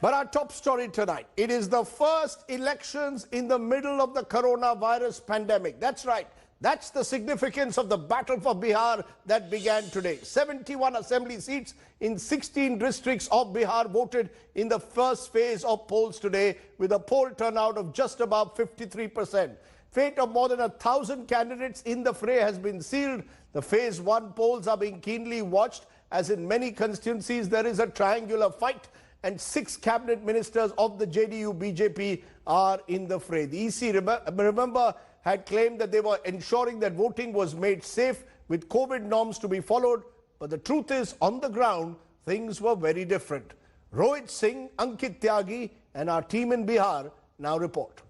But our top story tonight, it is the first elections in the middle of the coronavirus pandemic. That's right. That's the significance of the battle for Bihar that began today. 71 assembly seats in 16 districts of Bihar voted in the first phase of polls today with a poll turnout of just above 53%. Fate of more than 1,000 candidates in the fray has been sealed. The phase 1 polls are being keenly watched, as in many constituencies there is a triangular fight and 6 cabinet ministers of the JDU BJP are in the fray. The EC, remember, had claimed that they were ensuring that voting was made safe with COVID norms to be followed. But the truth is, on the ground, things were very different. Rohit Singh, Ankit Tyagi and our team in Bihar now report.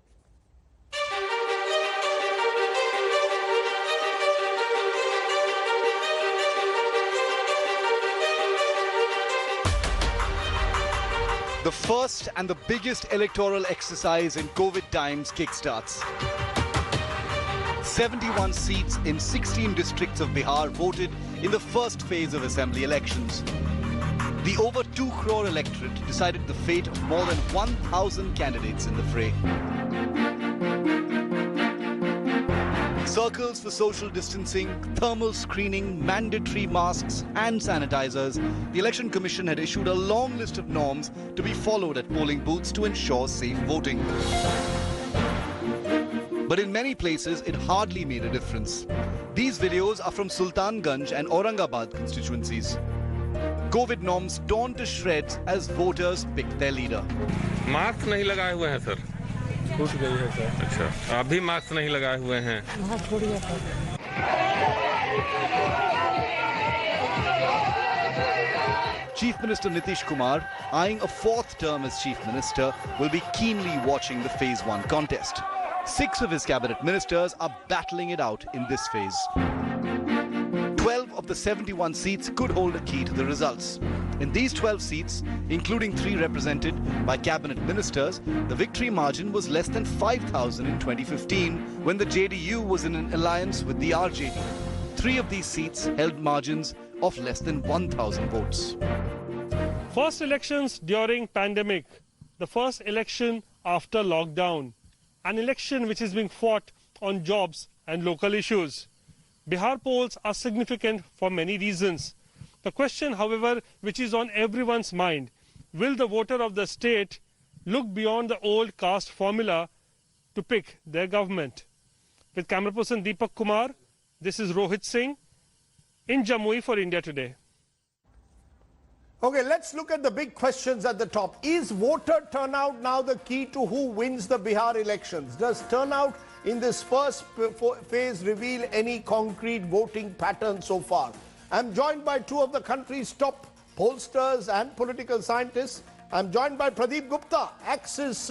The first and the biggest electoral exercise in COVID times kickstarts. 71 seats in 16 districts of Bihar voted in the first phase of assembly elections. The over 2 crore electorate decided the fate of more than 1,000 candidates in the fray. Circles for social distancing, thermal screening, mandatory masks and sanitizers. The Election Commission had issued a long list of norms to be followed at polling booths to ensure safe voting. But in many places, it hardly made a difference. These videos are from Sultanganj and Aurangabad constituencies. COVID norms torn to shreds as voters picked their leader. Mask नहीं लगाए हुए हैं sir. छूट गई है sir. अच्छा, आप भी मास्क नहीं लगाए हुए हैं। Chief Minister Nitish Kumar, eyeing a 4th term as Chief Minister, will be keenly watching the Phase 1 contest. 6 of his cabinet ministers are battling it out in this phase. 12 of the 71 seats could hold a key to the results. In these 12 seats, including 3 represented by cabinet ministers, the victory margin was less than 5,000 in 2015 when the JDU was in an alliance with the RJD. 3 of these seats held margins of less than 1,000 votes. First elections during pandemic, the first election after lockdown, an election which is being fought on jobs and local issues. Bihar polls are significant for many reasons. The question, however, which is on everyone's mind, will the voter of the state look beyond the old caste formula to pick their government? With camera person Deepak Kumar, this is Rohit Singh in Jamui for India Today. Okay, let's look at the big questions at the top. Is voter turnout now the key to who wins the Bihar elections? Does turnout in this first phase reveal any concrete voting pattern so far? I'm joined by 2 of the country's top pollsters and political scientists. I'm joined by Pradeep Gupta, Axis,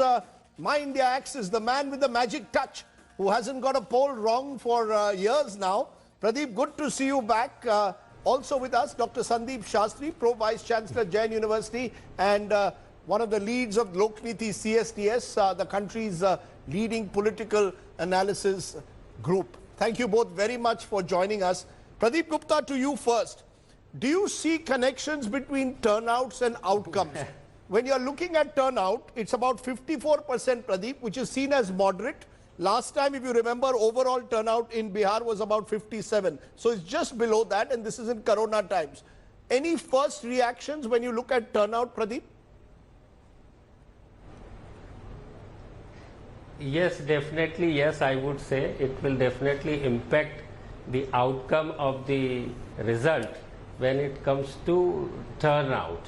My India Axis, the man with the magic touch, who hasn't got a poll wrong for years now. Pradeep, good to see you back. Also with us, Dr. Sandeep Shastri, Pro Vice Chancellor, Jain University, and one of the leads of Lokniti CSTS, the country's leading political analysis group. Thank you both very much for joining us. Pradeep Gupta, to you first. Do you see connections between turnouts and outcomes? When you're looking at turnout, it's about 54%, Pradeep, which is seen as moderate. Last time, if you remember, overall turnout in Bihar was about 57. So it's just below that, and this is in Corona times. Any first reactions when you look at turnout, Pradeep? Yes, definitely, yes, I would say it will definitely impact the outcome of the result when it comes to turnout.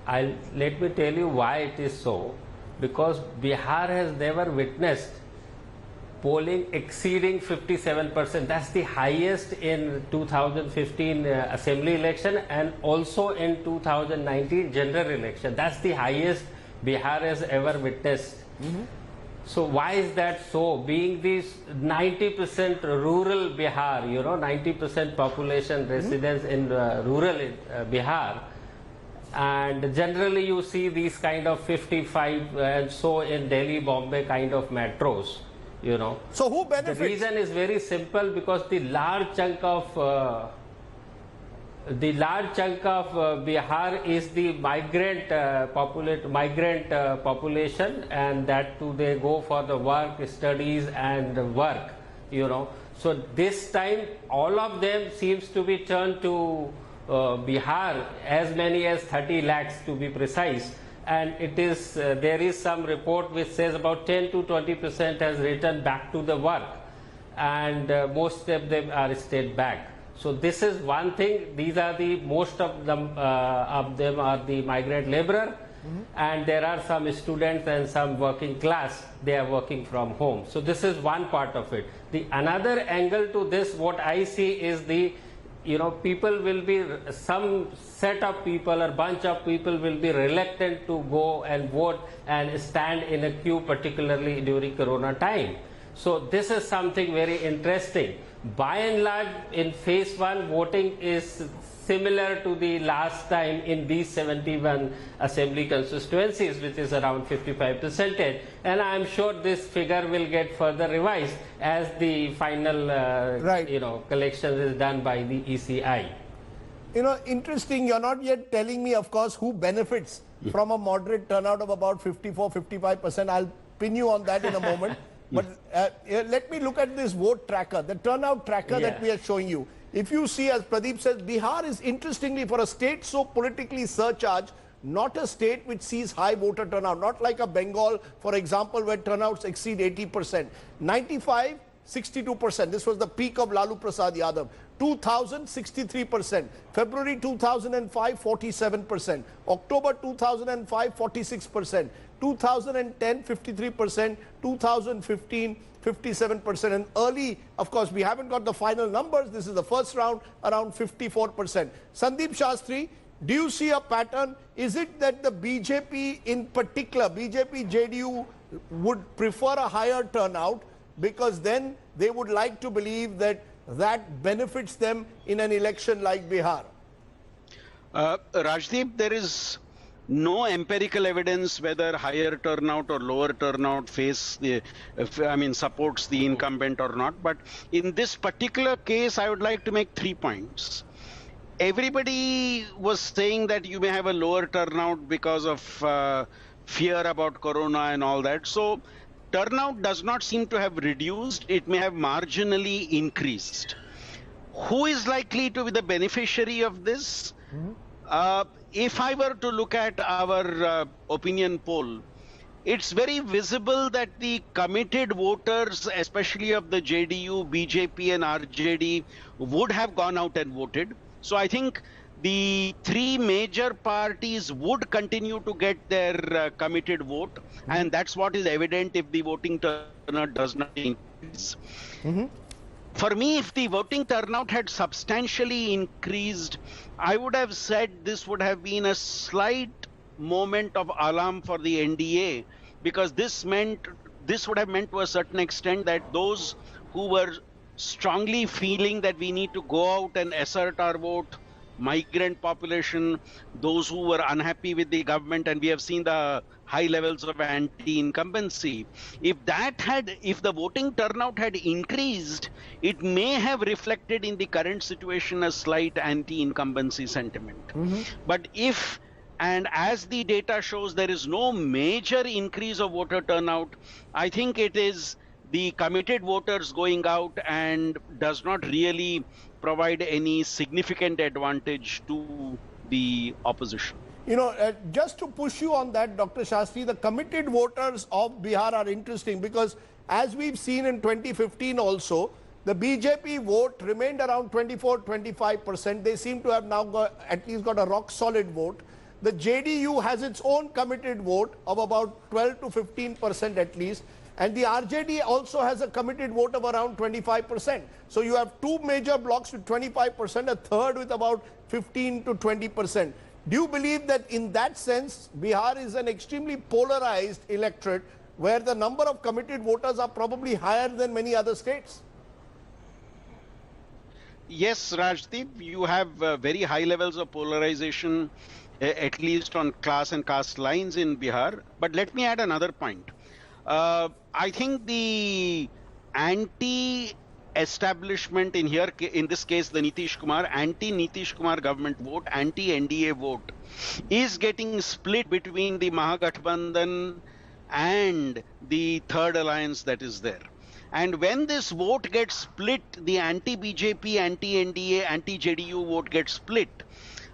Let me tell you why it is so. Because Bihar has never witnessed polling exceeding 57%. That's the highest in 2015 assembly election and also in 2019 general election. That's the highest Bihar has ever witnessed. So why is that so? Being this 90% rural Bihar, 90% population residents in rural Bihar, and generally you see these kind of 55 and so in Delhi, Bombay kind of metros. So who benefits? The reason is very simple, because the large chunk of the large chunk of Bihar is the migrant population, and that too they go for the work, studies, and work. So this time all of them seems to be turned to Bihar, as many as 30 lakhs to be precise. And it is there is some report which says about 10 to 20% has returned back to the work, and most of them are stayed back. So this is one thing. These are the most of them are the migrant laborer, and there are some students and some working class. They are working from home. So this is one part of it. The another angle to this, what I see is the people will be, some set of people or bunch of people will be reluctant to go and vote and stand in a queue, particularly during Corona time. So this is something very interesting. By and large, in phase 1, voting is similar to the last time in these 71 assembly constituencies, which is around 55%. And I am sure this figure will get further revised as the final collection is done by the ECI. Interesting, you're not yet telling me, of course, who benefits from a moderate turnout of about 54-55%. I'll pin you on that in a moment. But let me look at this vote tracker, the turnout tracker that we are showing you. If you see, as Pradeep says, Bihar is, interestingly, for a state so politically surcharged, not a state which sees high voter turnout, not like a Bengal, for example, where turnouts exceed 80%. 95, 62%. This was the peak of Lalu Prasad Yadav. 2000, 63%. February 2005, 47%. October 2005, 46%. 2010, 53%. 2015, 57%. And early, of course, we haven't got the final numbers. This is the first round, around 54%. Sandeep Shastri, do you see a pattern? Is it that the BJP in particular, BJP, JDU, would prefer a higher turnout because then they would like to believe that that benefits them in an election like Bihar? Rajdeep, there is no empirical evidence whether higher turnout or lower turnout supports the incumbent or not. But in this particular case, I would like to make 3 points. Everybody was saying that you may have a lower turnout because of fear about Corona and all that. So turnout does not seem to have reduced. It may have marginally increased. Who is likely to be the beneficiary of this? If I were to look at our opinion poll, it's very visible that the committed voters, especially of the JDU, BJP and RJD, would have gone out and voted. So I think the 3 major parties would continue to get their committed vote, and that's what is evident if the voting turnout does not increase. For me, if the voting turnout had substantially increased, I would have said this would have been a slight moment of alarm for the NDA, because this would have meant to a certain extent that those who were strongly feeling that we need to go out and assert our vote, migrant population, those who were unhappy with the government, and we have seen the high levels of anti-incumbency. If the voting turnout had increased, it may have reflected in the current situation a slight anti-incumbency sentiment. But as the data shows, there is no major increase of voter turnout, I think it is the committed voters going out and does not really provide any significant advantage to the opposition. Just to push you on that, Dr. Shastri, the committed voters of Bihar are interesting because as we've seen in 2015 also, the BJP vote remained around 24-25%. They seem to have now at least got a rock solid vote. The JDU has its own committed vote of about 12 to 15% at least. And the RJD also has a committed vote of around 25%. So you have 2 major blocks with 25%, a third with about 15 to 20%. Do you believe that in that sense, Bihar is an extremely polarized electorate where the number of committed voters are probably higher than many other states? Yes, Rajdeep, you have very high levels of polarization, at least on class and caste lines in Bihar. But let me add another point. I think the establishment in here, in this case the Nitish Kumar, anti-Nitish Kumar government vote, anti-NDA vote, is getting split between the Mahagathbandhan and the third alliance that is there. And when this vote gets split, the anti-BJP, anti-NDA, anti-JDU vote gets split,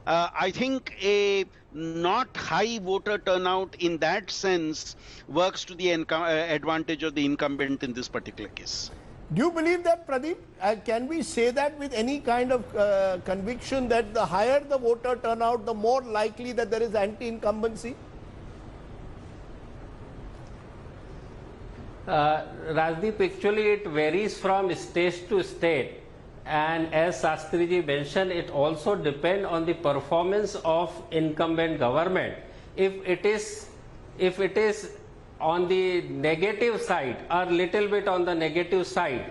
I think a not high voter turnout in that sense works to the advantage of the incumbent in this particular case. Do you believe that, Pradeep? Can we say that with any kind of conviction that the higher the voter turnout, the more likely that there is anti-incumbency? Rajdeep, actually it varies from state to state, and as Shastriji mentioned, it also depends on the performance of incumbent government. If it is on the negative side or little bit on the negative side,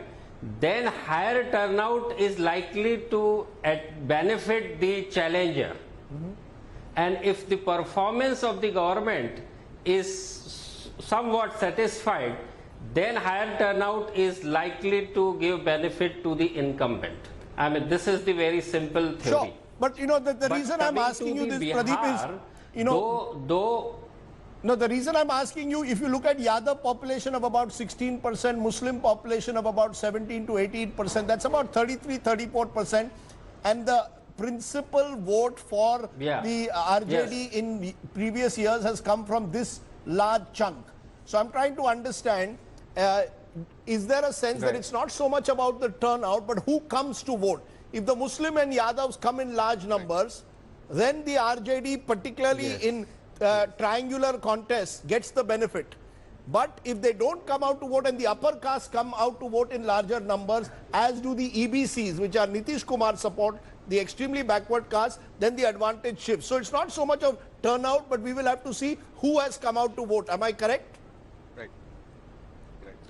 then higher turnout is likely to benefit the challenger. And if the performance of the government is somewhat satisfied, then higher turnout is likely to give benefit to the incumbent. I mean, this is the very simple theory. Sure. But you know, the reason I'm asking you this, Pradeep, is, you know, no, the reason I'm asking you, if you look at Yadav population of about 16%, Muslim population of about 17 to 18%, that's about 33, 34%. And the principal vote for the RJD in previous years has come from this large chunk. So I'm trying to understand, is there a sense that it's not so much about the turnout, but who comes to vote? If the Muslim and Yadavs come in large numbers, then the RJD, particularly in triangular contests, gets the benefit. But if they don't come out to vote and the upper caste come out to vote in larger numbers, as do the EBCs, which are Nitish Kumar support, the extremely backward caste, then the advantage shifts. So it's not so much of turnout, but we will have to see who has come out to vote. Am I correct?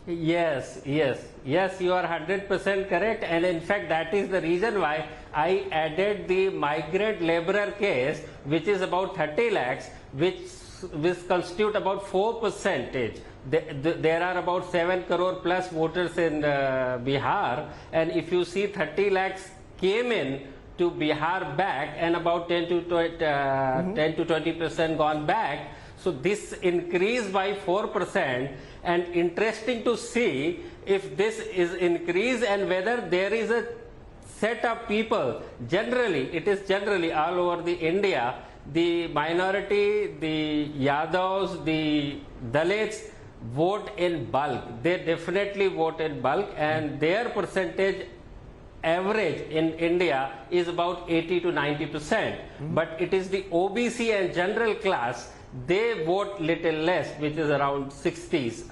Yes, you are 100% correct, and in fact that is the reason why I added the migrant laborer case, which is about 30 lakhs, which constitute about 4%. There are about 7 crore plus voters in Bihar, and if you see 30 lakhs came in to Bihar back, and about 10 to 20% gone back. So this increased by 4%, and interesting to see if this is increased and whether there is a set of people. Generally, it is generally all over the India, the minority, the Yadavs, the Dalits vote in bulk. They definitely vote in bulk, and their percentage average in India is about 80 to 90%. But it is the OBC and general class, they vote little less, which is around 60s,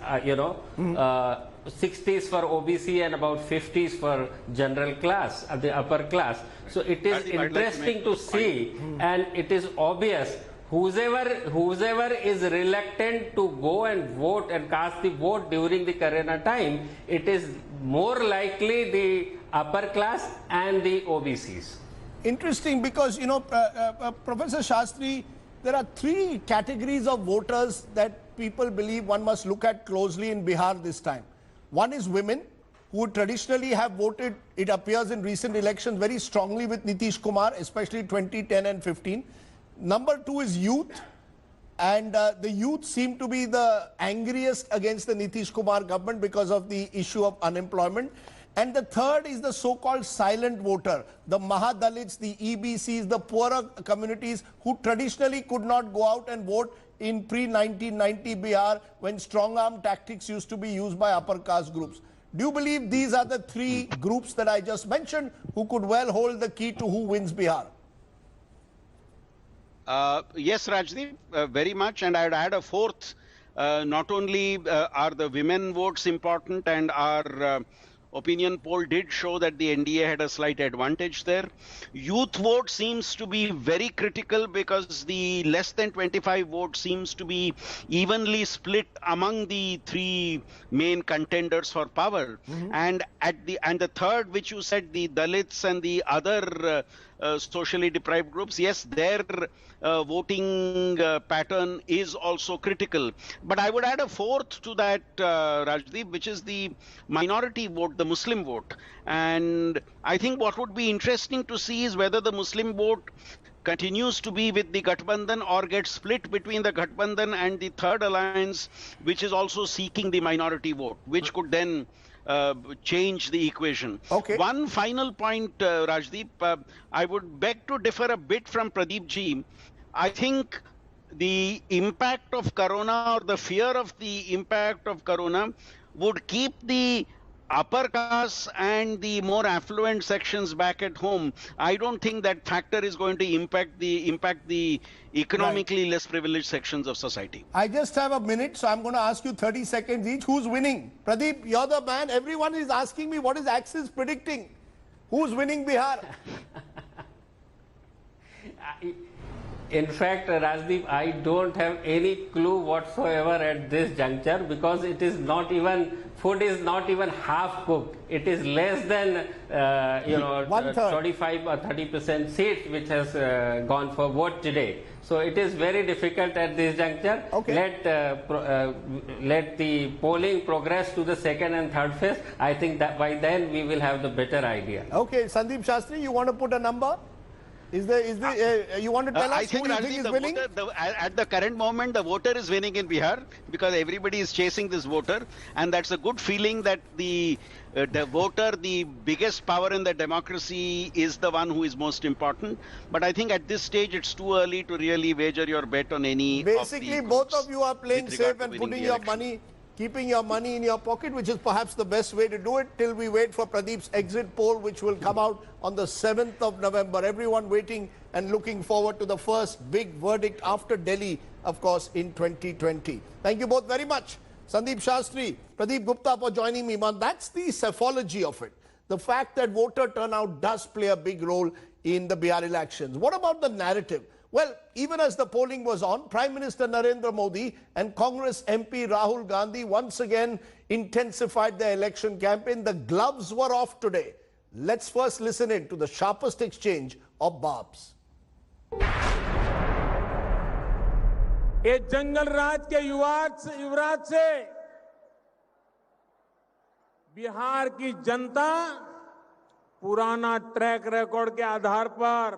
60s for OBC and about 50s for general class, the upper class. So it is interesting to see, and it is obvious, whoever is reluctant to go and vote and cast the vote during the Corona time, it is more likely the upper class and the OBCs. Interesting, because, you know, Professor Shastri, there are three categories of voters that people believe one must look at closely in Bihar this time. One is women, who traditionally have voted, it appears in recent elections, very strongly with Nitish Kumar, especially 2010 and 15. Number two is youth, and the youth seem to be the angriest against the Nitish Kumar government because of the issue of unemployment. And the third is the so-called silent voter, the Mahadalits, the EBCs, the poorer communities who traditionally could not go out and vote in pre-1990 Bihar, when strong-arm tactics used to be used by upper caste groups. Do you believe these are the three groups that I just mentioned who could well hold the key to who wins Bihar? Yes, Rajdeep, very much. And I would add a fourth. Not only are the women votes important, and our opinion poll did show that the NDA had a slight advantage there. Youth vote seems to be very critical, because the less than 25 vote seems to be evenly split among the three main contenders for power. And the third, which you said, the Dalits and the other socially deprived groups, yes, their voting pattern is also critical. But I would add a fourth to that, Rajdeep, which is the minority vote, the the Muslim vote. And I think what would be interesting to see is whether the Muslim vote continues to be with the Gathbandhan or gets split between the Gathbandhan and the third alliance, which is also seeking the minority vote, which could then change the equation. Okay. One final point, Rajdeep, I would beg to differ a bit from Pradeep ji. I think the impact of Corona or the fear of the impact of Corona would keep the upper caste and the more affluent sections back at home. I don't think that factor is going to impact the economically less privileged sections of society. I just have a minute, so I'm going to ask you 30 seconds each. Who's winning? Pradeep, you're the man. Everyone is asking me what is Axis predicting. Who's winning Bihar? In fact, Rajdeep, I don't have any clue whatsoever at this juncture, because it is not even, food is not even half cooked. It is less than, 25 or 30% seats which has gone for vote today. So it is very difficult at this juncture. Okay. Let the polling progress to the second and third phase. I think that by then we will have the better idea. Okay, Sandeep Shastri, you want to put a number? You want to tell us who you think is winning? At the current moment, the voter is winning in Bihar because everybody is chasing this voter, and that's a good feeling that the voter, the biggest power in the democracy, is the one who is most important. But I think at this stage, it's too early to really wager your bet on any. Basically, both of you are playing safe and putting your election. money, keeping your money in your pocket, which is perhaps the best way to do it till we wait for Pradeep's exit poll, which will come out on the 7th of November. Everyone waiting and looking forward to the first big verdict after Delhi, of course, in 2020. Thank you both very much. Sandeep Shastri, Pradeep Gupta for joining me. Man, that's the psephology of it. The fact that voter turnout does play a big role in the Bihar elections. What about the narrative? Well, even as the polling was on, Prime Minister Narendra Modi and Congress MP Rahul Gandhi once again intensified their election campaign. The gloves were off today. Let's first listen in to the sharpest exchange of barbs. ये जंगल राज के युवराज से बिहार की जनता पुराना track record के आधार पर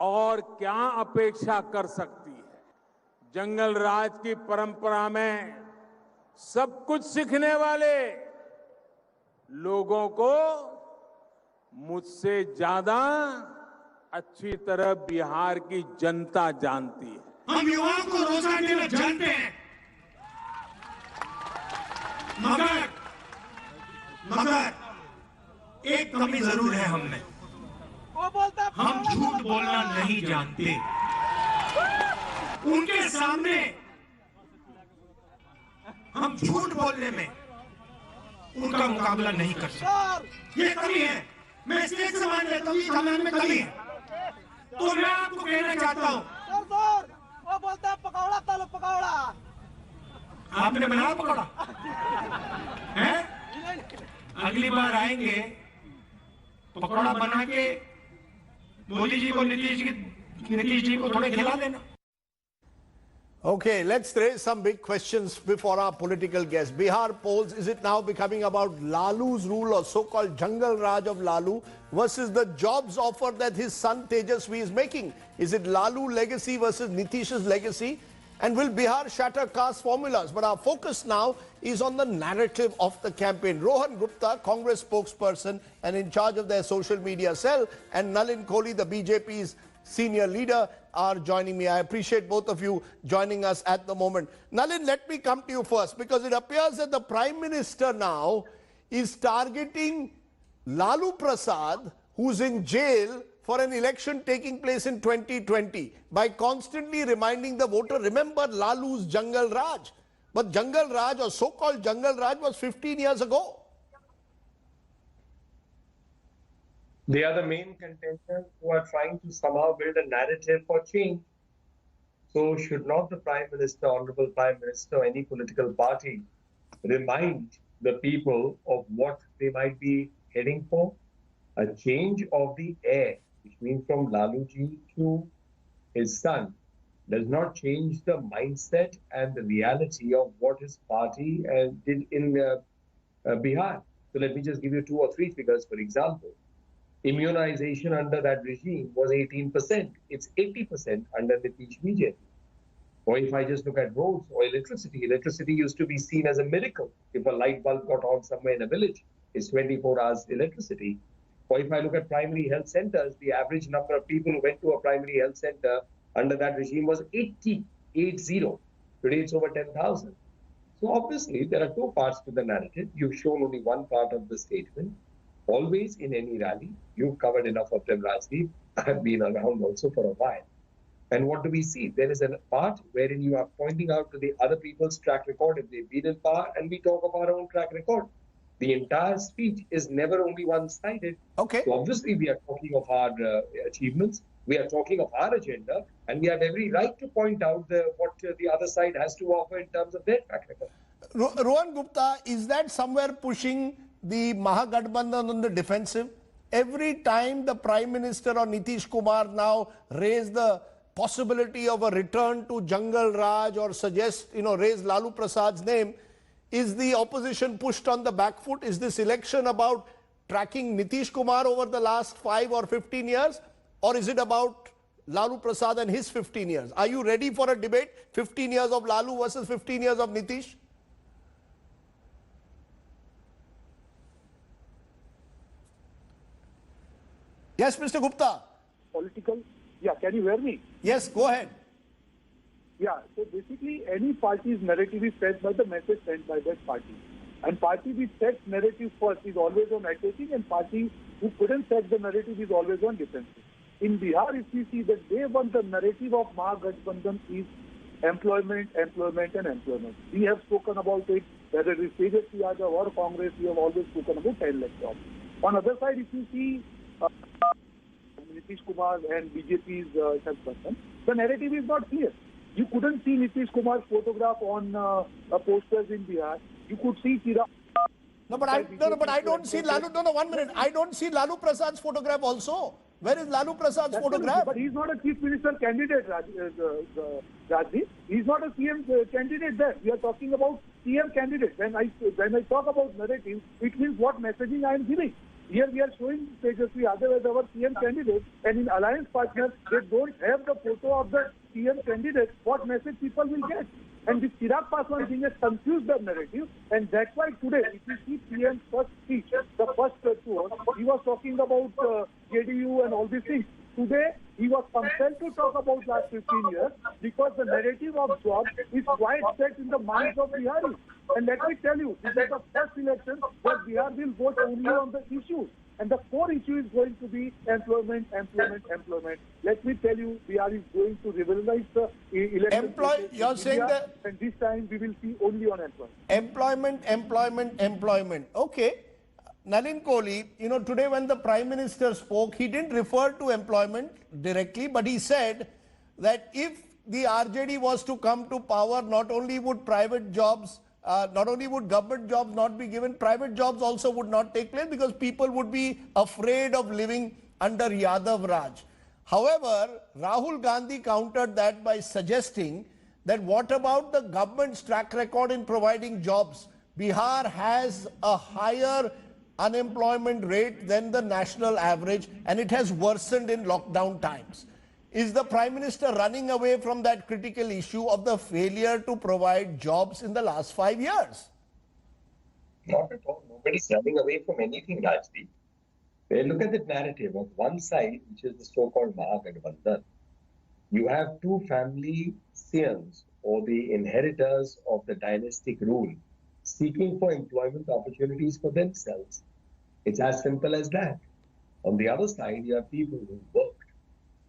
और क्या अपेक्षा कर सकती है। जंगल राज की परंपरा में सब कुछ सीखने वाले लोगों को मुझसे ज्यादा अच्छी तरह बिहार की जनता जानती है। हम युवाओं को रोजगार देना जानते हैं, मगर एक कमी जरूर है हम में। हम झूठ बोलना नहीं जानते। उनके सामने हम झूठ बोलने में उनका मुकाबला नहीं कर सकते। ये कमी है। मैं स्टेज से मान लेता हूँ कि कमान में कमी है। तो मैं आपको कहना चाहता हूँ, वो बोलता है पकौड़ा तलो पकौड़ा। आपने बनाया पकौड़ा है? अगली बार आएंगे पकौड़ा बना के मोदी जी को नीतीश जी को थोड़े खिला देना। Okay, let's raise some big questions before our political guests. Bihar polls, is it now becoming about Lalu's rule or so-called Jungle Raj of Lalu versus the jobs offer that his son Tejasvi is making? Is it Lalu legacy versus Nitish's legacy? And will Bihar shatter caste formulas? But our focus now is on the narrative of the campaign. Rohan Gupta, Congress spokesperson and in charge of their social media cell, and Nalin Kohli, the BJP's senior leader, are joining me. I appreciate both of you joining us at the moment. Nalin, let me come to you first, because it appears that the Prime Minister now is targeting Lalu Prasad, who's in jail for an election taking place in 2020, by constantly reminding the voter, remember Lalu's Jungle Raj. But Jungle Raj, or so-called Jungle Raj, was 15 years ago. They are the main contenders who are trying to somehow build a narrative for change. So should not the Prime Minister, Honorable Prime Minister, or any political party remind the people of what they might be heading for? A change of the heir, which means from Laluji to his son, does not change the mindset and the reality of what his party did in Bihar. So let me just give you 2 or 3 figures, for example. Immunization under that regime was 18%. It's 80% under Nitish BJP. Or if I just look at roads or electricity used to be seen as a miracle. If a light bulb got on somewhere in a village, it's 24 hours electricity. Or if I look at primary health centers, the average number of people who went to a primary health center under that regime was 80. Today it's over 10,000. So obviously there are 2 parts to the narrative. You've shown only one part of the statement. Always in any rally, you've covered enough of them, Rajdeep. I have been around also for a while. And what do we see? There is a part wherein you are pointing out to the other people's track record if they've been in power, and we talk of our own track record. The entire speech is never only one-sided. Okay. So obviously we are talking of our achievements, we are talking of our agenda, and we have every right to point out what the other side has to offer in terms of their track record. Rohan Gupta, is that somewhere pushing the Mahagathbandhan on the defensive? Every time the Prime Minister or Nitish Kumar now raise the possibility of a return to Jungle Raj or suggest, raise Lalu Prasad's name, is the opposition pushed on the back foot? Is this election about tracking Nitish Kumar over the last 5 or 15 years? Or is it about Lalu Prasad and his 15 years? Are you ready for a debate? 15 years of Lalu versus 15 years of Nitish? Yes, Mr. Gupta. Political. Yeah, can you hear me? Yes, go ahead. Yeah, so basically any party's narrative is set by the message sent by that party. And party which sets narrative first is always on attacking, and party who couldn't set the narrative is always on defensive. In Bihar, if we see that day one, the narrative of Mahagathbandhan is employment, employment and employment. We have spoken about it, whether it is Tejasvi Yadav or Congress, we have always spoken about 10 lakh jobs. On the other side, if you see Nitish Kumar and BJP's Mahagathbandhan, the narrative is not clear. You couldn't see Nitish Kumar's photograph on posters in Bihar. You could see Chirag. No, but I don't see Lalu. No, 1 minute. I don't see Lalu Prasad's photograph also. Where is Lalu Prasad's photograph? But he's not a chief minister candidate, Rajdeep. He's not a CM candidate there. We are talking about CM candidate. When I talk about narrative, it means what messaging I am giving. Here we are showing Tejasvi Yadav as our CM candidate, and in alliance partners, they don't have the photo of the CM candidate. What message people will get? And this Chirag Paswan thing has confused the narrative, and that's why today, if you see PM's first speech, the first tour, he was talking about JDU and all these things. Today, he was compelled to talk about last 15 years because the narrative of jobs is quite set in the minds of Biharis. And let me tell you, this is the first election where Bihar will vote only on the issues. And the core issue is going to be employment, employment, employment. Let me tell you, Bihar is going to revolutionize the election. You're saying Bihar, that... And this time we will see only on employment. Employment, employment, employment. Okay. Nalin Kohli, today when the Prime Minister spoke, he didn't refer to employment directly, but he said that if the RJD was to come to power, not only would private jobs, not only would government jobs not be given, private jobs also would not take place because people would be afraid of living under Yadav Raj. However, Rahul Gandhi countered that by suggesting that what about the government's track record in providing jobs? Bihar has a higher unemployment rate than the national average, and it has worsened in lockdown times. Is the Prime Minister running away from that critical issue of the failure to provide jobs in the last 5 years? Not at all. Nobody's running away from anything, Rajdeep. Look at the narrative. On one side, which is the so-called Mahagathbandhan, you have two family scions or the inheritors of the dynastic rule seeking for employment opportunities for themselves. It's as simple as that. On the other side, you have people who worked,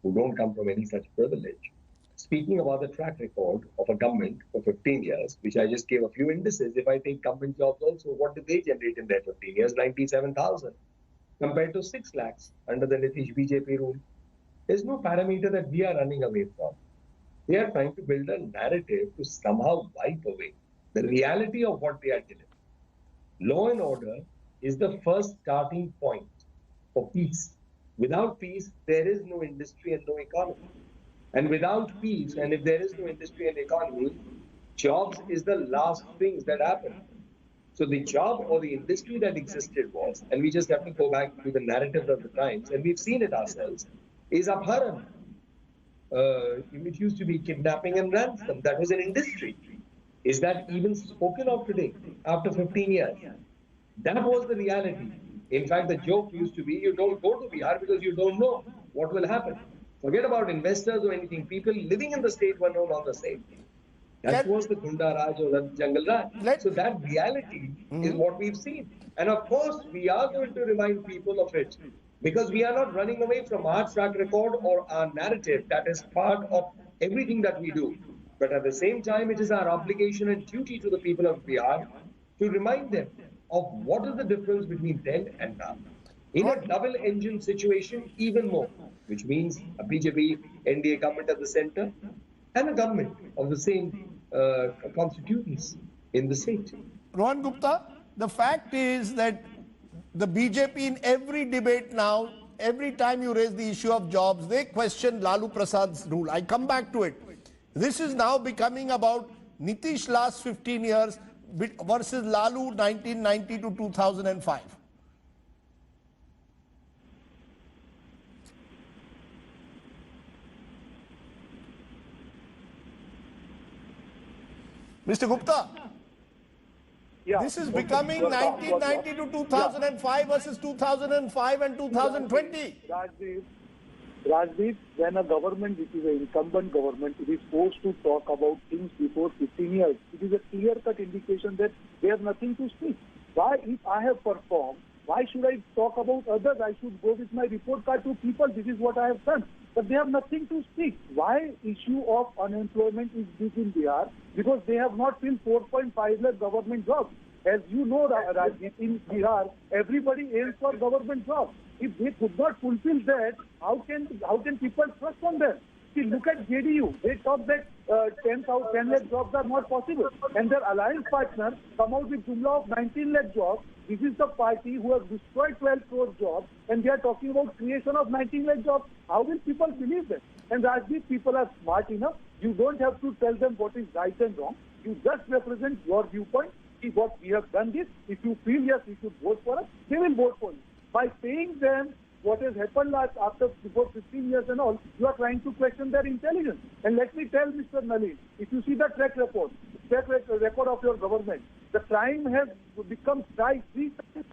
who don't come from any such privilege. Speaking about the track record of a government for 15 years, which I just gave a few indices, if I take government jobs also, what did they generate in their 15 years? 97,000 compared to 6 lakhs under the Nitish BJP rule. There's no parameter that we are running away from. They are trying to build a narrative to somehow wipe away the reality of what they are delivering. Law and order is the first starting point for peace. Without peace, there is no industry and no economy. And without peace, and if there is no industry and economy, jobs is the last things that happen. So the job or the industry that existed was, and we just have to go back to the narrative of the times, and we've seen it ourselves, is Abharan. It used to be kidnapping and ransom. That was an industry. Is that even spoken of today after 15 years? That was the reality. In fact, the joke used to be, you don't go to Bihar because you don't know what will happen. Forget about investors or anything. People living in the state were no longer safe. That was the Gunda Raj or the Jungle Raj. So that reality is what we've seen. And of course, we are going to remind people of it because we are not running away from our track record or our narrative. That is part of everything that we do. But at the same time, it is our obligation and duty to the people of Bihar to remind them of what is the difference between then and now. In a double-engine situation, even more, which means a BJP NDA government at the center and a government of the same constituents in the state. Rohan Gupta, the fact is that the BJP in every debate now, every time you raise the issue of jobs, they question Lalu Prasad's rule. I come back to it. This is now becoming about Nitish last 15 years versus Lalu 1990 to 2005. Mr. Gupta, this is becoming 1990 to 2005 versus 2005 and 2020. Rajdeep, when a government, which is an incumbent government, it is forced to talk about things before 15 years, it is a clear-cut indication that they have nothing to speak. Why, if I have performed, why should I talk about others? I should go with my report card to people. This is what I have done. But they have nothing to speak. Why issue of unemployment is big in Bihar? Because they have not filled 4.5 lakh government jobs. As you know, Rajdeep, in Bihar, everybody aims for government jobs. If they could not fulfill that, how can people trust on them? See, look at JDU. They talk that 10 lakh jobs are not possible. And their alliance partner come out with jumla of 19 lakh jobs. This is the party who has destroyed 12 crore jobs, and they are talking about creation of 19 lakh jobs. How will people believe that? And Rajdeep, people are smart enough. You don't have to tell them what is right and wrong. You just represent your viewpoint. See what we have done this. If you feel yes, you should vote for us, they will vote for you. By saying them what has happened before 15 years and all, you are trying to question their intelligence. And let me tell Mr. Nalin, if you see the track record of your government, the crime has become three times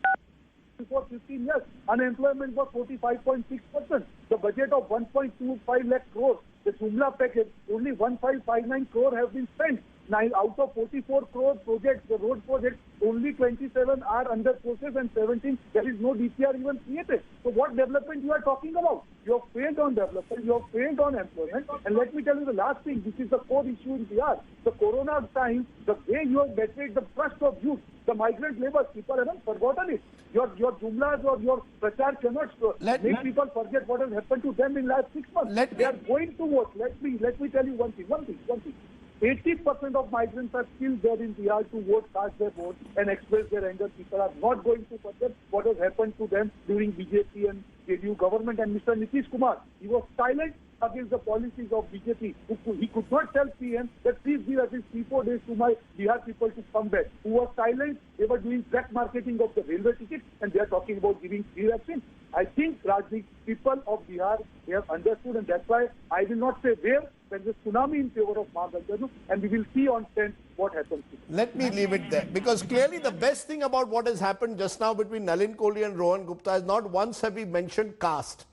before 15 years. Unemployment was 45.6%. The budget of 1.25 lakh crores, the Jumla package, only 1559 crore have been spent. Now, out of 44 crore projects, the road projects, only 27 are under process and 17, there is no DPR even created. So what development you are talking about? You have failed on development, you have failed on employment. And let me tell you the last thing, this is the core issue in Bihar. The corona time, the way you have betrayed the trust of youth, the migrant labor, people haven't forgotten it. Your jumlas or your prachar cannot make people forget what has happened to them in last 6 months. They are going to vote. Let me tell you one thing. 80% of migrants are still there in Bihar to vote, cast their vote and express their anger. People are not going to forget what has happened to them during BJP and JDU government. And Mr. Nitish Kumar, he was silent against the policies of BJP. He could not tell PM that please give at least 3-4 days to my Bihar people to come back. Who was silent? They were doing black marketing of the railway ticket and they are talking about giving free vaccine. I think, Rajdeep, people of Bihar, they have understood, and that's why I will not say where. There is a tsunami in favor of Mahagadhana, and we will see on 10th what happens. Let me leave it there, because clearly the best thing about what has happened just now between Nalin Kohli and Rohan Gupta is not once have we mentioned caste.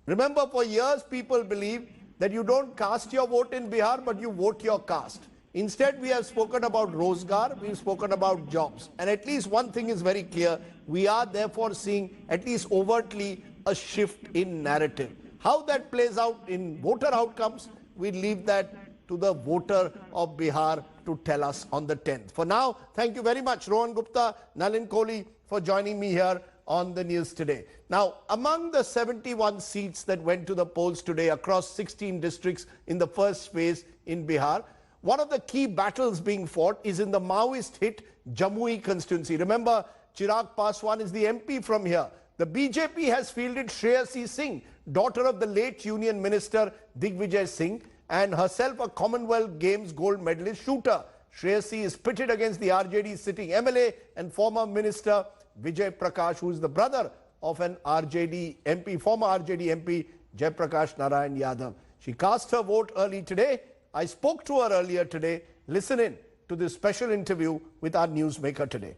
Remember, for years people believe that you don't cast your vote in Bihar, but you vote your caste. Instead, we have spoken about Rozgar, we've spoken about jobs. And at least one thing is very clear, we are therefore seeing, at least overtly, a shift in narrative. How that plays out in voter outcomes, we leave that to the voter of Bihar to tell us on the 10th. For now, thank you very much, Rohan Gupta, Nalin Kohli, for joining me here on the news today. Now, among the 71 seats that went to the polls today across 16 districts in the first phase in Bihar, one of the key battles being fought is in the Maoist-hit Jamui constituency. Remember, Chirag Paswan is the MP from here. The BJP has fielded Shreyasi Singh, daughter of the late Union Minister Digvijay Singh, and herself a Commonwealth Games gold medalist shooter. Shreyasi is pitted against the RJD sitting MLA and former Minister Vijay Prakash, who is the brother of an RJD MP, former RJD MP Jai Prakash Narayan Yadav. She cast her vote early today. I spoke to her earlier today. Listen in to this special interview with our newsmaker today.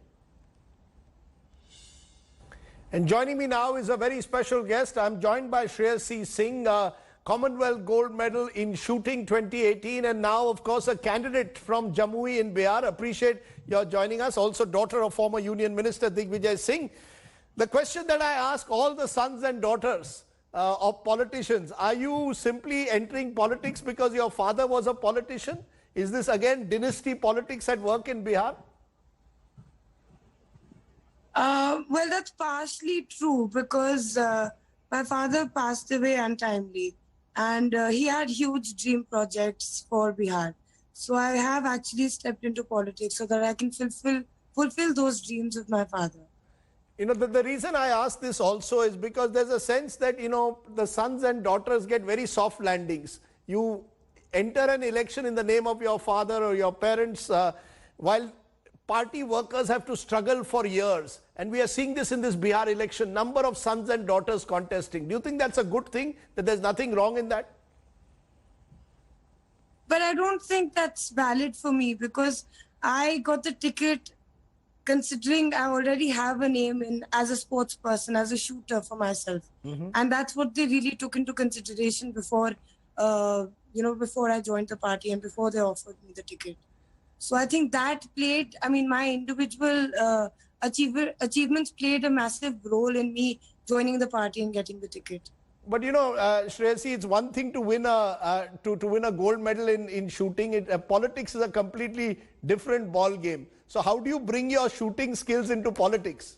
And joining me now is a very special guest. I'm joined by Shreyasi Singh, Commonwealth gold medal in shooting 2018, and now, of course, a candidate from Jamui in Bihar. Appreciate your joining us. Also, daughter of former Union Minister Digvijay Singh. The question that I ask all the sons and daughters of politicians: are you simply entering politics because your father was a politician? Is this again dynasty politics at work in Bihar? Well, that's partially true because my father passed away untimely, and he had huge dream projects for Bihar. So I have actually stepped into politics so that I can fulfill those dreams of my father. You know, the reason I ask this also is because there's a sense that, you know, the sons and daughters get very soft landings. You enter an election in the name of your father or your parents, while party workers have to struggle for years. And we are seeing this in this Bihar election, number of sons and daughters contesting. Do you think that's a good thing, that there's nothing wrong in that? But I don't think that's valid for me because I got the ticket considering I already have a name as a sports person, as a shooter for myself. And that's what they really took into consideration before, before I joined the party and before they offered me the ticket. So I think that played, my individual achievements played a massive role in me joining the party and getting the ticket. But you know, Shreyasi, it's one thing to win a win a gold medal in shooting. Politics is a completely different ball game. So how do you bring your shooting skills into politics?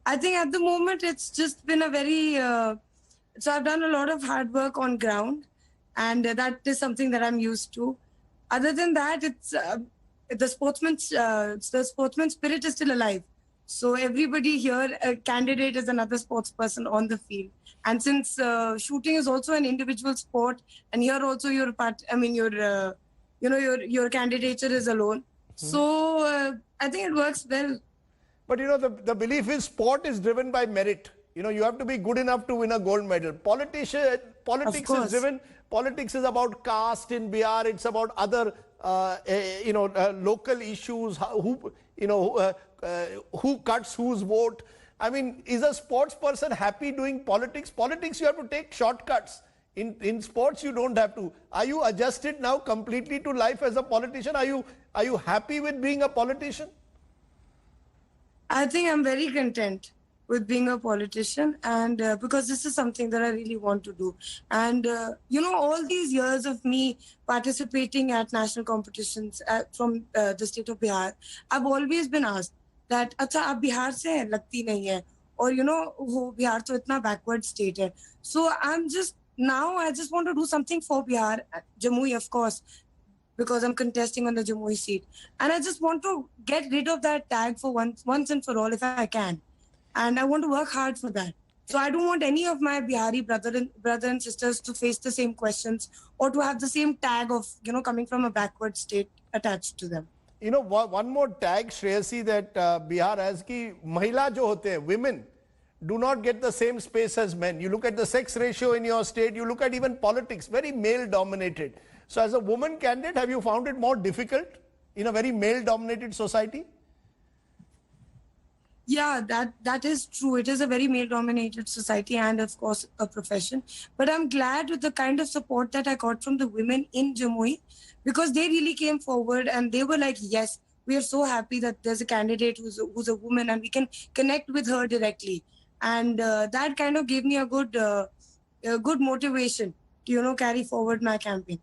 I think at the moment it's just been a very so I've done a lot of hard work on ground, and that is something that I'm used to. Other than that, it's the sportsman spirit is still alive. So everybody here, a candidate is another sports person on the field. And since shooting is also an individual sport, and here also your candidature is alone. So I think it works well. But you know, the belief is sport is driven by merit. You know, you have to be good enough to win a gold medal. Politics is driven. Politics is about caste in Bihar. It's about other, local issues. Who cuts whose vote? I mean, is a sports person happy doing politics? Politics, you have to take shortcuts. In sports, you don't have to. Are you adjusted now completely to life as a politician? Are you happy with being a politician? I think I'm very content with being a politician, and because this is something that I really want to do. And all these years of me participating at national competitions from the state of Bihar, I've always been asked that, "Acha, aap Bihar se hain, lagti nahi hai," or Bihar to itna backward state hai. So I just want to do something for Bihar, Jamui, of course, because I'm contesting on the Jamui seat, and I just want to get rid of that tag for once and for all if I can. And I want to work hard for that. So I don't want any of my Bihari brother and sisters to face the same questions or to have the same tag of, coming from a backward state attached to them. You know, one more tag, Shreyasi, that Bihar has ki mahila jo hote hain, women do not get the same space as men. You look at the sex ratio in your state, you look at even politics, very male dominated. So as a woman candidate, have you found it more difficult in a very male dominated society? Yeah, that is true. It is a very male-dominated society and, of course, a profession. But I'm glad with the kind of support that I got from the women in Jamui, because they really came forward and they were like, yes, we are so happy that there's a candidate who's a woman and we can connect with her directly. And that kind of gave me a good motivation to, carry forward my campaign.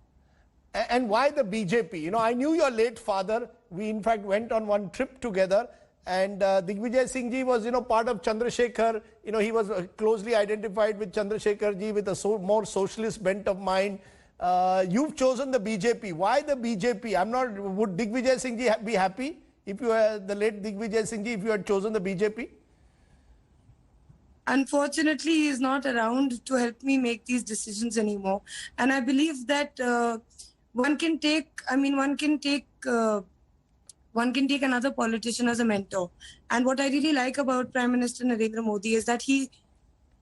And why the BJP? You know, I knew your late father. We, in fact, went on one trip together. And Digvijay Singh ji was, part of Chandrasekhar. He was closely identified with Chandrasekhar ji with a more socialist bent of mind. You've chosen the BJP. Why the BJP? Would Digvijay Singh ji be happy if you were the late Digvijay Singh ji if you had chosen the BJP? Unfortunately, he is not around to help me make these decisions anymore. And I believe that one can take another politician as a mentor. And what I really like about Prime Minister Narendra Modi is that he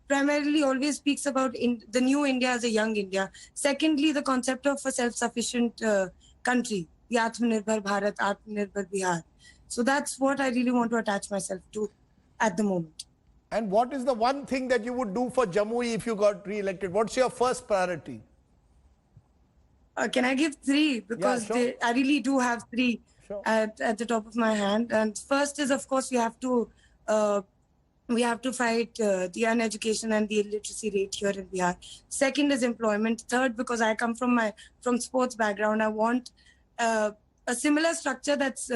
primarily always speaks about the new India as a young India. Secondly, the concept of a self-sufficient country, the Atmanirbhar Bharat, Atmanirbhar Bihar. So that's what I really want to attach myself to at the moment. And what is the one thing that you would do for Jamui if you got re-elected? What's your first priority? Can I give three? Because Yeah, sure. I really do have three Sure. at the top of my hand. And first is, of course, we have to fight the uneducation and the illiteracy rate here in Bihar. Second is employment. Third, because I come from sports background, I want a similar structure that's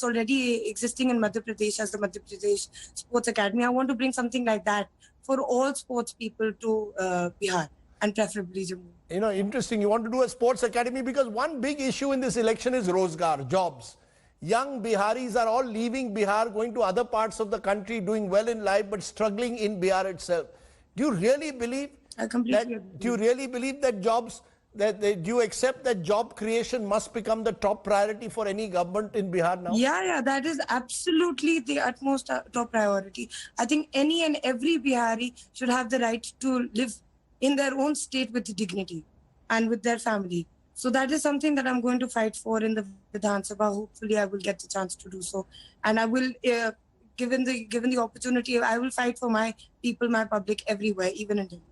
already existing in Madhya Pradesh as the Madhya Pradesh Sports Academy. I want to bring something like that for all sports people to Bihar, and preferably Jammu. You know, interesting. You want to do a sports academy because one big issue in this election is Rozgar, jobs. Young Biharis are all leaving Bihar, going to other parts of the country, doing well in life, but struggling in Bihar itself. Do you really believe that jobs, do you accept that job creation must become the top priority for any government in Bihar now? Yeah, that is absolutely the utmost top priority. I think any and every Bihari should have the right to live in their own state with dignity and with their family. So that is something that I'm going to fight for in the Vidhan Sabha. Hopefully I will get the chance to do so. And I will, given the opportunity, I will fight for my people, my public everywhere, even in Delhi.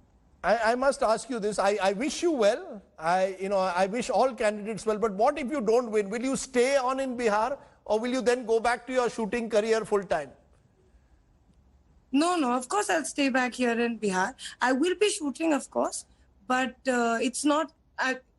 I must ask you this. I wish you well. I wish all candidates well. But what if you don't win? Will you stay on in Bihar or will you then go back to your shooting career full time? No, of course I'll stay back here in Bihar. I will be shooting, of course, but it's not,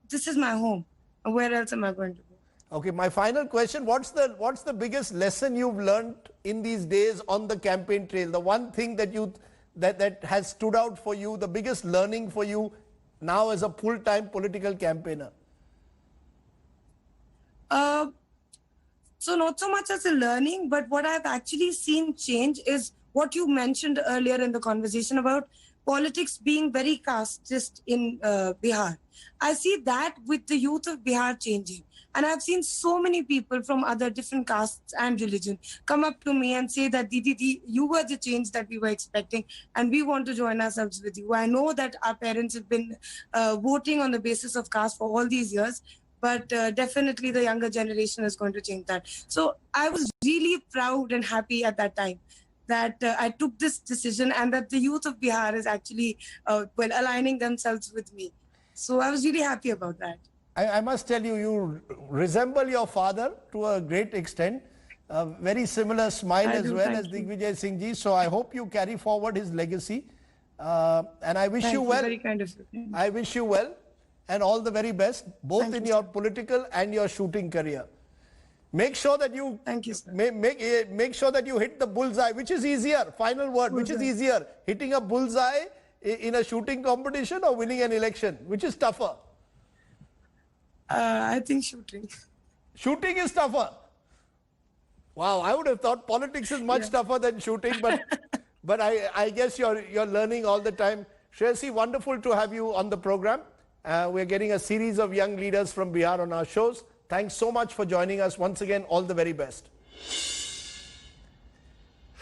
this is my home. Where else am I going to go? Okay, my final question, what's the biggest lesson you've learned in these days on the campaign trail? The one thing that has stood out for you, the biggest learning for you now as a full-time political campaigner? So not so much as a learning, but what I've actually seen change is what you mentioned earlier in the conversation about politics being very casteist in Bihar. I see that with the youth of Bihar changing. And I've seen so many people from other different castes and religion come up to me and say that, Didi, you were the change that we were expecting and we want to join ourselves with you. I know that our parents have been voting on the basis of caste for all these years, but definitely the younger generation is going to change that. So I was really proud and happy at that time that I took this decision and that the youth of Bihar is actually aligning themselves with me. So I was really happy about that. I must tell you, you resemble your father to a great extent. A very similar smile as well as Digvijay Singh ji. So I hope you carry forward his legacy. And I wish you well. Very kind of you. I wish you well and all the very best, both in your political and your shooting career. Make sure that you make sure that you hit the bullseye. Which is easier? Final word. Which is easier? Hitting a bullseye in a shooting competition or winning an election? Which is tougher? I think shooting. Shooting is tougher. Wow, I would have thought politics is much tougher than shooting, but I guess you're learning all the time. Shreyasi, wonderful to have you on the program. We're getting a series of young leaders from Bihar on our shows. Thanks so much for joining us. Once again, all the very best.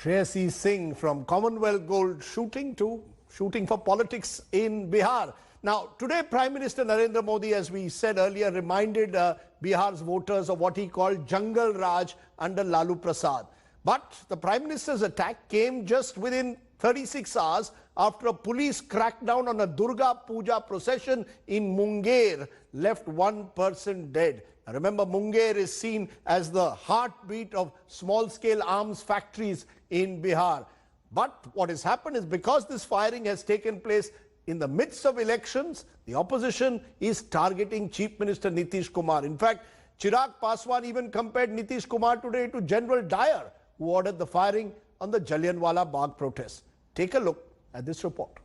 Shreyasi Singh from Commonwealth Gold shooting to shooting for politics in Bihar. Now, today Prime Minister Narendra Modi, as we said earlier, reminded Bihar's voters of what he called Jungle Raj under Lalu Prasad. But the Prime Minister's attack came just within 36 hours after a police crackdown on a Durga Puja procession in Munger left one person dead. Now, remember, Munger is seen as the heartbeat of small-scale arms factories in Bihar. But what has happened is because this firing has taken place in the midst of elections, the opposition is targeting Chief Minister Nitish Kumar. In fact, Chirag Paswan even compared Nitish Kumar today to General Dyer, who ordered the firing on the Jallianwala Bagh protests. Take a look at this report.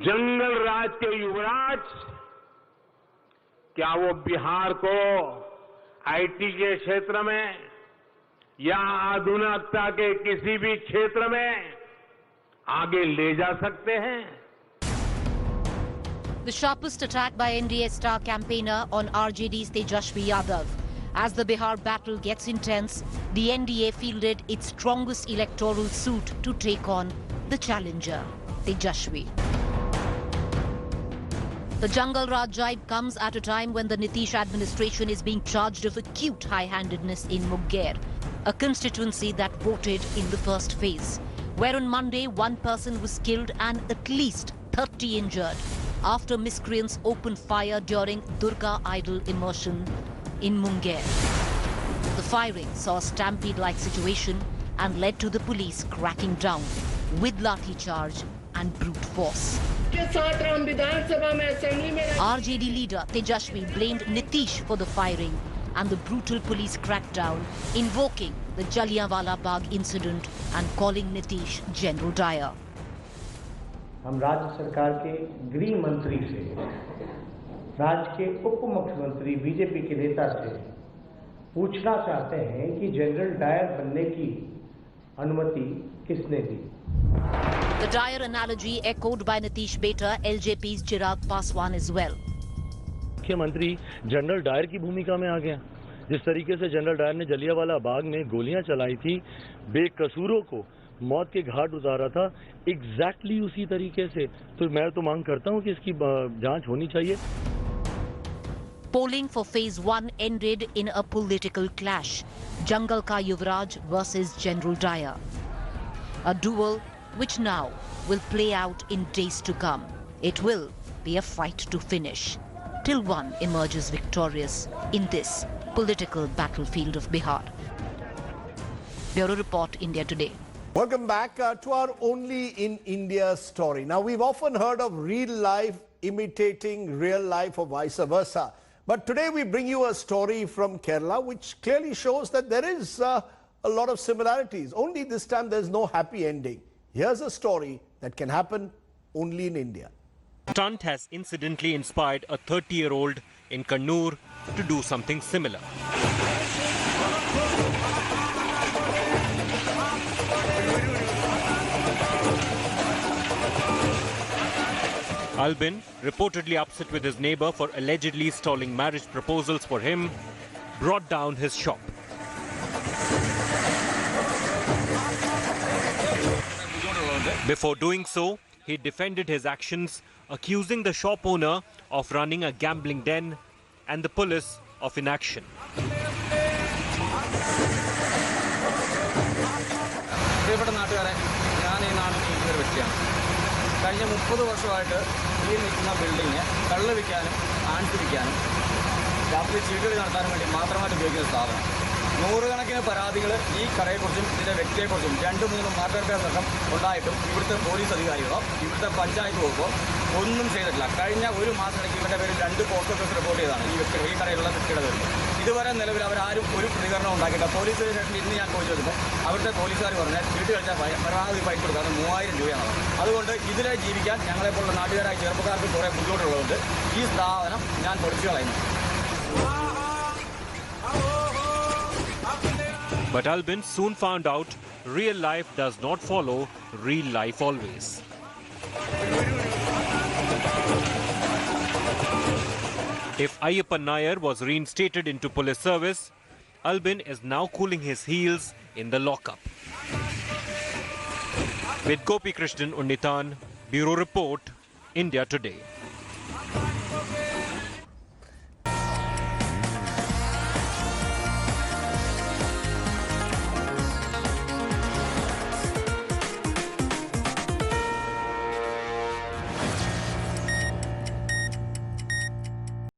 जंगल राज के युवराज क्या वो बिहार को IT के क्षेत्र में या आधुनिकता के किसी भी क्षेत्र में आगे ले जा सकते हैं? The sharpest attack by NDA star campaigner on RJD's Tejashwi Yadav. As the Bihar battle gets intense, the NDA fielded its strongest electoral suit to take on the challenger, Tejashwi. The Jungle Raj jibe comes at a time when the Nitish administration is being charged of acute high-handedness in Munger, a constituency that voted in the first phase, where on Monday one person was killed and at least 30 injured after miscreants opened fire during Durga idol immersion in Munger. The firing saw a stampede-like situation and led to the police cracking down with lathi charge and brute force. RJD leader Tejashwi blamed Nitish for the firing and the brutal police crackdown, invoking the Jallianwala Bagh incident and calling Nitish General Dyer. हम राज्य सरकार के गृह मंत्री से, राज्य के उप मुख्यमंत्री बीजेपी के नेता से पूछना चाहते हैं कि जनरल डायर बनने की अनुमति किसने दी? The Dyer analogy echoed by Nitish Beta, LJP's Chirag Paswan as well. मुख्यमंत्री जनरल डायर की भूमिका में आ गया। जिस तरीके से जनरल डायर ने जलियांवाला बाग में गोलियां चलाई थी, बेकसूरों को मौत के घाट उतारा था, एग्जैक्टली उसी तरीके से। तो मैं तो मांग करता हूं कि इसकी जांच होनी चाहिए। Polling for phase 1 ended in a political clash. Jungle Ka Yuvraj versus General Dyer. A duel which now will play out in days to come. It will be a fight to finish, till one emerges victorious in this political battlefield of Bihar. Bureau Report, India Today. Welcome back to our Only in India story. Now, we've often heard of real life imitating real life or vice versa. But today we bring you a story from Kerala which clearly shows that there is a lot of similarities. Only this time there's no happy ending. Here's a story that can happen only in India. Stunt has incidentally inspired a 30-year-old in Kannur to do something similar. Albin, reportedly upset with his neighbor for allegedly stalling marriage proposals for him, brought down his shop. Before doing so, he defended his actions, accusing the shop owner of running a gambling den and the police of inaction. കഴിഞ്ഞ 30 വർഷമായിട്ട് ഈ നിൽക്കുന്ന building കള്ള് വിൽക്കാനും ants വിൽക്കാനും രാത്രി ചീട്ടുകളി നടത്താനും വേണ്ടി മാത്രമായിട്ട് ഉപയോഗിക്കുന്ന സ്ഥാപനം. നൂറുകണക്കിന് പരാതികൾ ഈ കടയെക്കുറിച്ചും ഇതിൻ്റെ വ്യക്തിയെക്കുറിച്ചും 2-3 മാർക്കറ്റ് ഉണ്ടായിട്ടും ഇവിടുത്തെ പോലീസ് അധികാരികളോ ഇവിടുത്തെ പഞ്ചായത്ത് വകുപ്പോ ഒന്നും ചെയ്തിട്ടില്ല. കഴിഞ്ഞ ഒരു മാസത്തിലേക്ക് ഇവരുടെ പേരിൽ 2 പോസ്റ്റ് ഓഫീസ് റിപ്പോർട്ട് ചെയ്തതാണ് ഈ കടയിലുള്ള വ്യക്തിയുടെ പേരിൽ. ഇതുവരെ നിലവിൽ അവരാരും ഒരു പ്രതികരണം ഉണ്ടാക്കിയില്ല. പോലീസ് സ്റ്റേഷനിൽ ഇന്ന് ഞാൻ പോയി ചോദിച്ചപ്പോൾ അവിടുത്തെ പോലീസുകാർ പറഞ്ഞാൽ വീട്ടിൽ കഴിച്ചാൽ പരമാവധി ഫൈൻ കൊടുക്കുക, അത് 3000 രൂപയാണ്. അതുകൊണ്ട് ഇതിലെ ജീവിക്കാൻ ഞങ്ങളെപ്പോലുള്ള നാട്ടുകാരായ ചെറുപ്പക്കാർക്ക് കുറേ ബുദ്ധിമുട്ടുള്ളതുകൊണ്ട് ഈ സ്ഥാപനം ഞാൻ പൊളിച്ചു കളയുന്നു. But Albin soon found out real life does not follow real life always. If Ayyappan Nair was reinstated into police service, Albin is now cooling his heels in the lockup. With Gopi Krishnan Unnithan, Bureau Report, India Today.